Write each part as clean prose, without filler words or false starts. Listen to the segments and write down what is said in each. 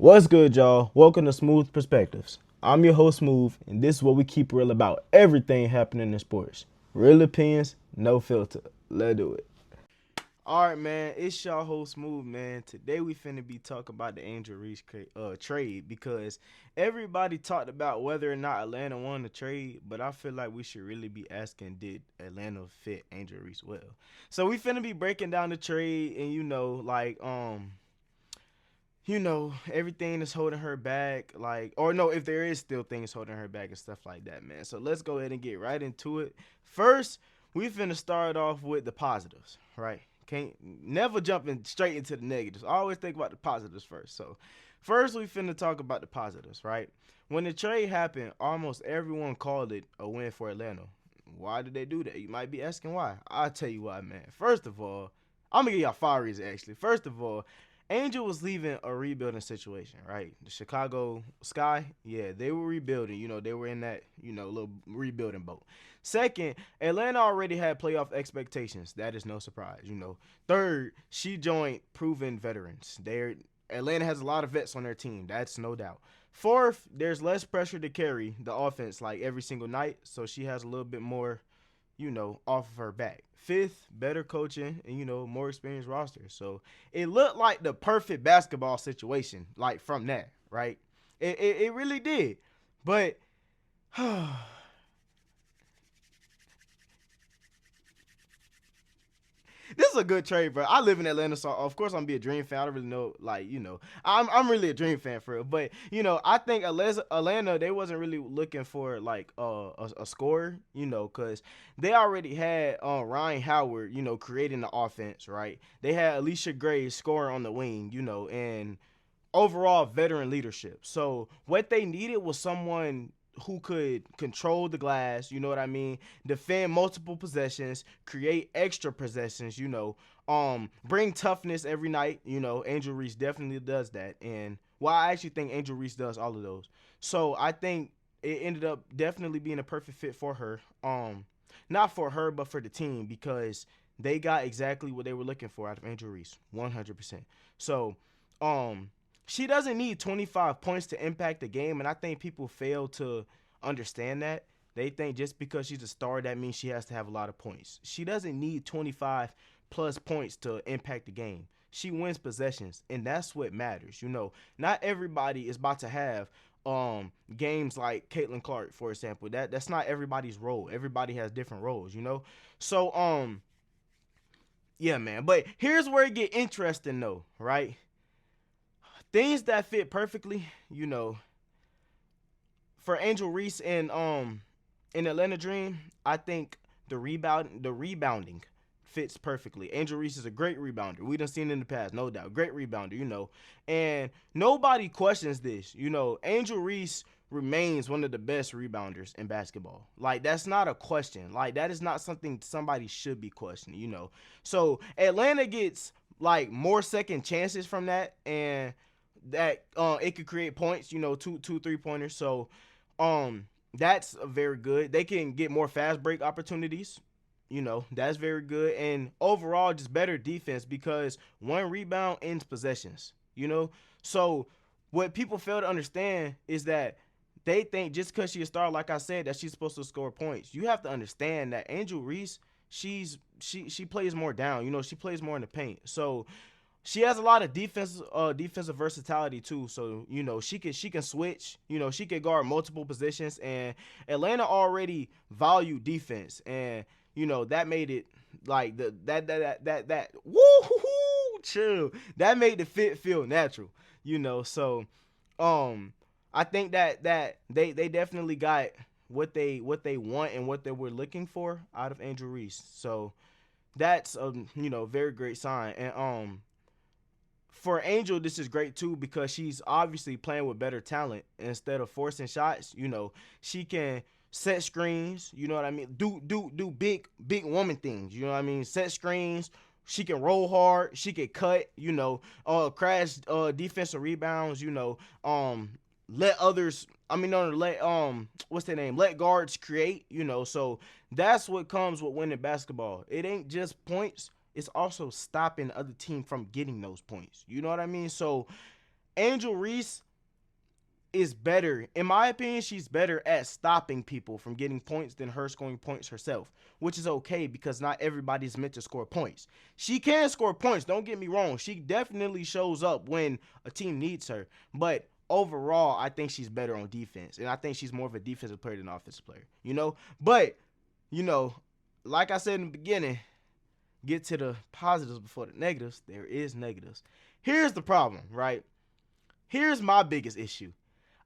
What's good, y'all? Welcome to Smooth Perspectives. I'm your host, Smooth, and this is what we keep real about everything happening in sports. Real opinions, no filter. Let's do it. All right, man. It's y'all host, Smooth, man. Today we finna be talking about the Angel Reese trade because everybody talked about whether or not Atlanta won the trade, but I feel like we should really be asking, did Atlanta fit Angel Reese well? So we finna be breaking down the trade, and everything is holding her back, or no, if there is still things holding her back and stuff like that, man. So let's go ahead and get right into it. First, we finna start off with the positives, right? Can't never jumping straight into the negatives. Always think about the positives first. So first, we finna talk about the positives, right? When the trade happened, almost everyone called it a win for Atlanta. Why did they do that? You might be asking why. I'll tell you why, man. First of all, I'm gonna give y'all 5 reasons actually. First of all, Angel was leaving a rebuilding situation, right? The Chicago Sky, yeah, they were rebuilding. They were in that, little rebuilding boat. Second, Atlanta already had playoff expectations. That is no surprise. Third, she joined proven veterans. Atlanta has a lot of vets on their team. That's no doubt. Fourth, there's less pressure to carry the offense like every single night, so she has a little bit more off of her back. Fifth, better coaching and, more experienced roster. So it looked like the perfect basketball situation, like from that, right? It really did. But this is a good trade, bro. I live in Atlanta, so of course I'm gonna be a Dream fan. I don't really know, I'm really a Dream fan for it. But I think Atlanta, they wasn't really looking for like a scorer, because they already had Ryan Howard, creating the offense, right? They had Alicia Gray scoring on the wing, and overall veteran leadership. So what they needed was someone who could control the glass, you know what I mean, defend multiple possessions, create extra possessions, bring toughness every night. Angel Reese definitely does that. And I actually think Angel Reese does all of those. So I think it ended up definitely being a perfect fit for her. Not for her, but for the team, because they got exactly what they were looking for out of Angel Reese, 100%. So, she doesn't need 25 points to impact the game, and I think people fail to understand that. They think just because she's a star, that means she has to have a lot of points. She doesn't need 25 plus points to impact the game. She wins possessions, and that's what matters. Not everybody is about to have games like Caitlin Clark, for example. That's not everybody's role. Everybody has different roles. So yeah, man. But here's where it get interesting though, right? Things that fit perfectly, for Angel Reese and in Atlanta Dream, I think the rebounding fits perfectly. Angel Reese is a great rebounder. We done seen it in the past, no doubt. Great rebounder. And nobody questions this. Angel Reese remains one of the best rebounders in basketball. Like, that's not a question. Like, that is not something somebody should be questioning. So Atlanta gets like more second chances from that, and that it could create points, two 3-pointers. So that's very good. They can get more fast break opportunities. That's very good. And overall, just better defense, because one rebound ends possessions. So what people fail to understand is that they think just because she's a star, like I said, that she's supposed to score points. You have to understand that Angel Reese, she plays more down. She plays more in the paint. So she has a lot of defensive versatility too. So she can switch. She can guard multiple positions, and Atlanta already value defense, and that made it like that woo chill. That made the fit feel natural. So I think that they definitely got what they want and what they were looking for out of Angel Reese. So that's a very great sign. And for Angel, this is great too, because she's obviously playing with better talent. Instead of forcing shots, she can set screens. You know what I mean? Do big woman things. You know what I mean? Set screens. She can roll hard. She can cut. Crash defensive rebounds. Let others. I mean, no, let what's their name? Let guards create. So that's what comes with winning basketball. It ain't just points. It's also stopping the other team from getting those points. You know what I mean? So Angel Reese is better, in my opinion, she's better at stopping people from getting points than her scoring points herself, which is okay because not everybody's meant to score points. She can score points, don't get me wrong. She definitely shows up when a team needs her, but overall, I think she's better on defense, and I think she's more of a defensive player than an offensive player, you know? But, you know, like I said in the beginning, get to the positives before the negatives. There is negatives. Here's the problem, right? Here's my biggest issue.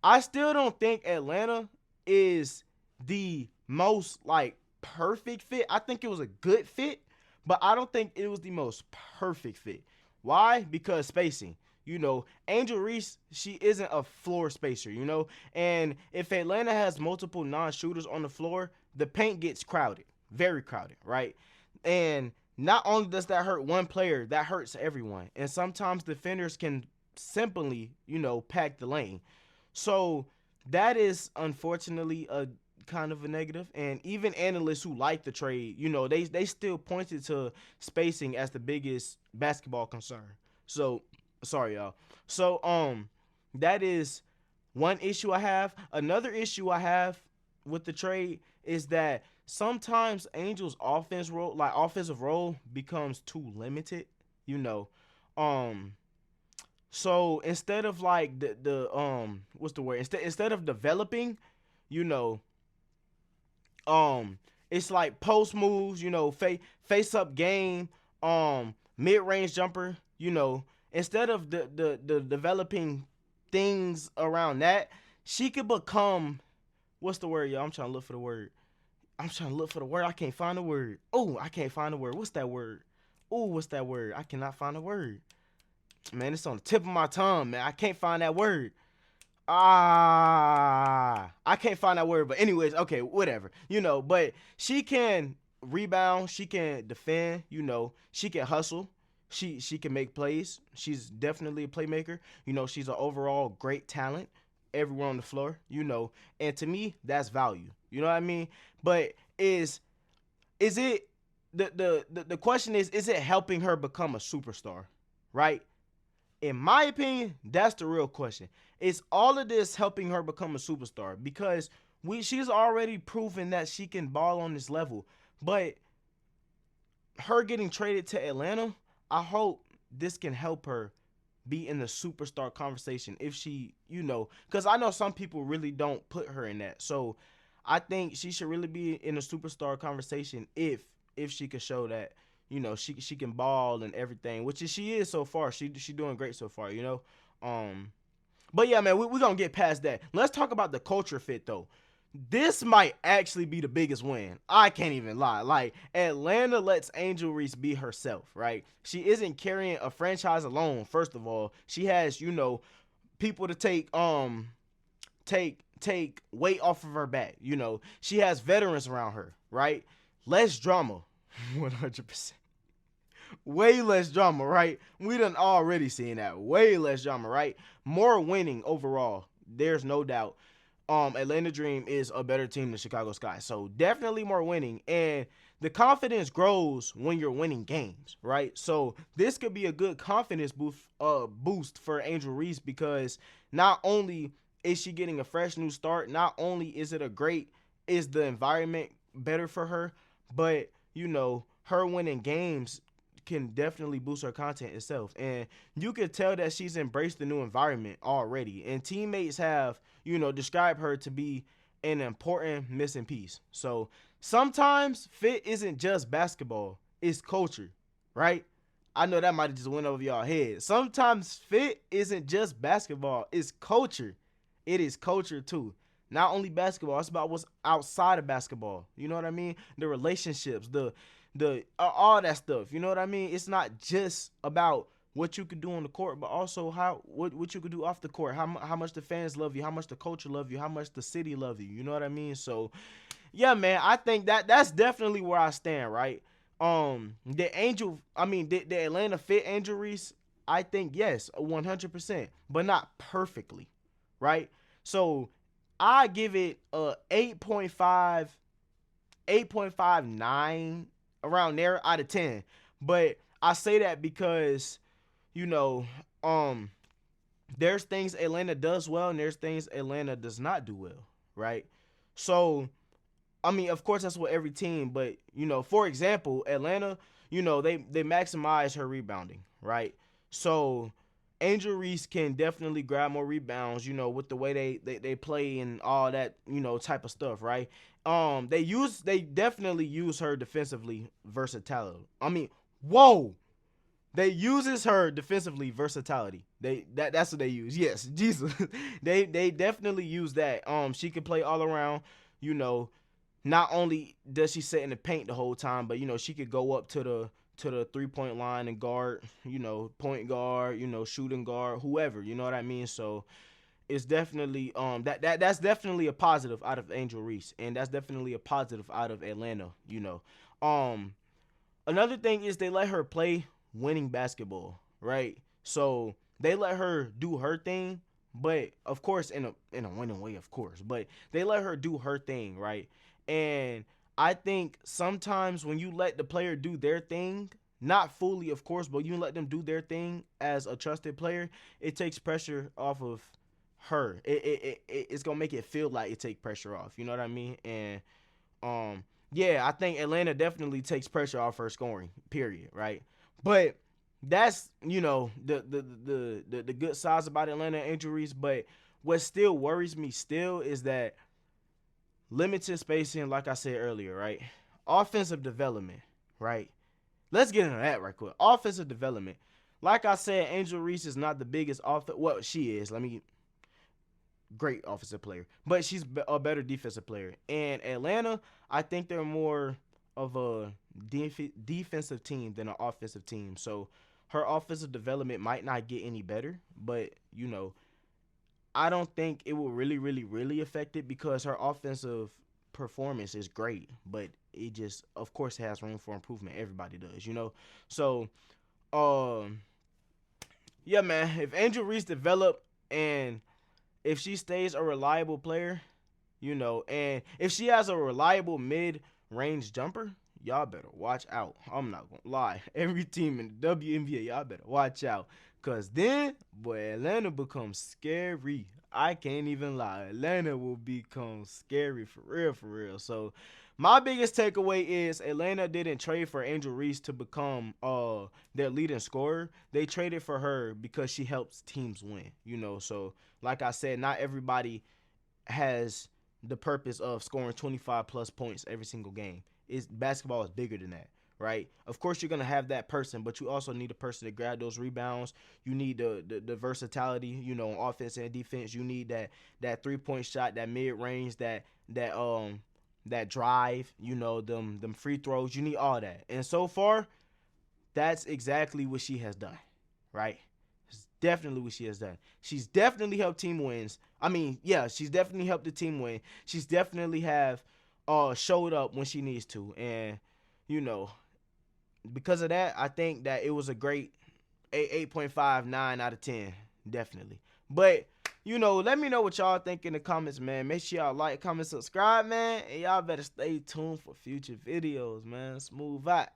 I still don't think Atlanta is the most like perfect fit. I think it was a good fit, but I don't think it was the most perfect fit. Why? Because spacing. You know, Angel Reese, she isn't a floor spacer, you know? And if Atlanta has multiple non-shooters on the floor, the paint gets crowded, very crowded, right? And not only does that hurt one player, that hurts everyone. And sometimes defenders can simply, you know, pack the lane. So that is unfortunately a kind of a negative. And even analysts who like the trade, you know, they still pointed to spacing as the biggest basketball concern. So sorry y'all. So that is one issue I have. Another issue I have with the trade is that sometimes Angels offensive role becomes too limited, you know. Um so instead of like the what's the word? Instead of developing, you know, um it's like post moves, you know, face up game, mid range jumper, you know, instead of the developing things around that, she could become what's the word, y'all? I'm trying to look for the word. I can't find the word. Oh, I can't find the word. What's that word? Oh, what's that word? I cannot find the word. Man, it's on the tip of my tongue, man. I can't find that word. I can't find that word. But anyways, okay, whatever. You know, but she can rebound. She can defend. You know, she can hustle. She can make plays. She's definitely a playmaker. You know, she's an overall great talent everywhere on the floor. You know, and to me, that's value. You know what I mean? But is it the question is it helping her become a superstar? Right? In my opinion, that's the real question. Is all of this helping her become a superstar? Because she's already proven that she can ball on this level. But her getting traded to Atlanta, I hope this can help her be in the superstar conversation if she, you know, because I know some people really don't put her in that. So I think she should really be in a superstar conversation if she could show that, you know, she can ball and everything, which she is so far. She doing great so far, you know. But yeah, man, we're gonna get past that. Let's talk about the culture fit though. This might actually be the biggest win. I can't even lie. Like, Atlanta lets Angel Reese be herself, right? She isn't carrying a franchise alone. First of all, she has, you know, people to take weight off of her back. You know, she has veterans around her, right? Less drama, 100%. Way less drama, right? We done already seen that. Way less drama, right? More winning overall. There's no doubt. Atlanta Dream is a better team than Chicago Sky. So definitely more winning. And the confidence grows when you're winning games, right? So this could be a good confidence boost for Angel Reese because not only is she getting a fresh new start, not only is the environment better for her, but, you know, her winning games can definitely boost her content itself. And you can tell that she's embraced the new environment already. And teammates have, you know, described her to be an important missing piece. So sometimes fit isn't just basketball, it's culture, right? I know that might have just went over y'all head. Sometimes fit isn't just basketball, it's culture. It is culture too. Not only basketball, it's about what's outside of basketball. You know what I mean? The relationships, the all that stuff. You know what I mean? It's not just about what you could do on the court, but also what you could do off the court. How much the fans love you, how much the culture love you, how much the city love you. You know what I mean? So, yeah, man, I think that's definitely where I stand, right? The Atlanta fit Angel Reese, I think yes, 100%, but not perfectly, right? So I give it a 8.5, 8.59 around there out of 10. But I say that because, you know, there's things Atlanta does well and there's things Atlanta does not do well, right? So, I mean, of course, that's what every team, but, for example, Atlanta, they maximize her rebounding, right? So, Angel Reese can definitely grab more rebounds, with the way they play and all that, type of stuff, right? They definitely use her defensively versatility. I mean, whoa, they uses her defensively versatility. That's what they use. Yes, Jesus. they definitely use that. She can play all around. You know, not only does she sit in the paint the whole time, but she could go up to the 3-point line and guard. Point guard. Shooting guard. Whoever. You know what I mean? So it's definitely that's definitely a positive out of Angel Reese, and that's definitely a positive out of Atlanta. Um, Another thing is they let her play winning basketball, right? So they let her do her thing, but of course in a winning way, of course. But they let her do her thing, right? And I think sometimes when you let the player do their thing, not fully, of course, but you let them do their thing as a trusted player, it takes pressure off of her. It's gonna make it feel like it take pressure off. You know what I mean? And yeah, I think Atlanta definitely takes pressure off her scoring. Period. Right. But that's the good sides about Atlanta injuries. But what still worries me still is that limited spacing, like I said earlier, right? Offensive development, right? Let's get into that right quick. Offensive development. Like I said, Angel Reese is not the biggest well, she is. Great offensive player, but she's a better defensive player. And Atlanta, I think they're more of a defensive team than an offensive team. So her offensive development might not get any better, but I don't think it will really, really, really affect it because her offensive performance is great, but it just, of course, has room for improvement. Everybody does. So, um, yeah, man. If Angel Reese develop and if she stays a reliable player, and if she has a reliable mid-range jumper, y'all better watch out. I'm not gonna lie. Every team in the WNBA, y'all better watch out. Cause then, boy, Atlanta becomes scary. I can't even lie. Atlanta will become scary for real, for real. So my biggest takeaway is Atlanta didn't trade for Angel Reese to become their leading scorer. They traded for her because she helps teams win. So like I said, not everybody has the purpose of scoring 25 plus points every single game. Basketball is bigger than that, right? Of course you're gonna have that person, but you also need a person to grab those rebounds. You need the versatility, on offense and defense. You need that 3-point shot, that mid range, that drive, them free throws. You need all that. And so far, that's exactly what she has done, right? It's definitely what she has done. She's definitely helped team wins. I mean, yeah, she's definitely helped the team win. She's definitely have showed up when she needs to. And, because of that, I think that it was a great 8.59 out of 10. Definitely. But, let me know what y'all think in the comments, man. Make sure y'all like, comment, subscribe, man. And y'all better stay tuned for future videos, man. Smooth out.